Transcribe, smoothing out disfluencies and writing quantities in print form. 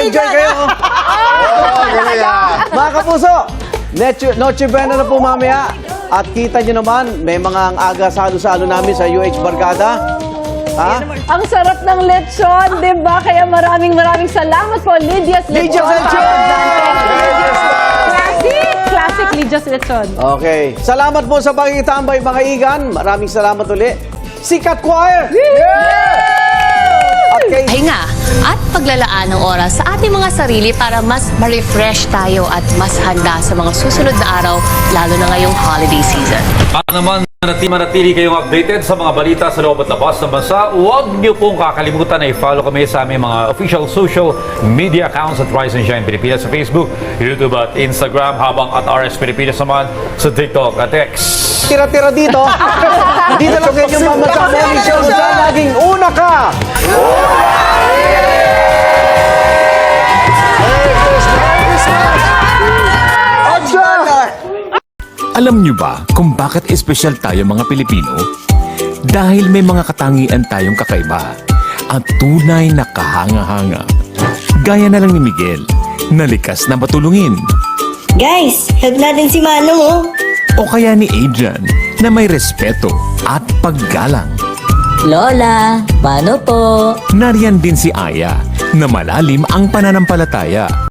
Mag-enjoy kayo. Mga kapuso, Noche Buena na po mamaya. At kita nyo naman, may mga aga salo-salo namin sa UH Barkada. Ha? Ang sarap ng lechon, di ba? Kaya maraming salamat po, Lydia's Lechon. Lydia's Lechon! Classic Lydia's Lechon. Okay. Salamat po sa pagkikitambay, mga igan. Maraming salamat uli. Sikat Choir! At kay... Pahinga at paglalaan ng oras sa ating mga sarili para mas ma-refresh tayo at mas handa sa mga susunod na araw, lalo na ngayong holiday season. At naman, manatili kayong updated sa mga balita sa loob at labas ng bansa. Huwag niyo pong kakalimutan na i-follow kami sa aming mga official social media accounts at Rise and Shine Pilipinas sa Facebook, YouTube at Instagram, habang at RS Pilipinas naman sa TikTok at X. Tira-tira dito. Dito lang kayo yung Mama Cha Morning Show sa naging una ka. Alam niyo ba kung bakit espesyal tayo mga Pilipino? Dahil may mga katangian tayong kakaiba at tunay na kahanga-hanga. Gaya na lang ni Miguel, na likas na matulungin. Guys, help natin si Manong oh. O kaya ni Adrian, na may respeto at paggalang. Lola, paano po? Nariyan din si Aya, na malalim ang pananampalataya.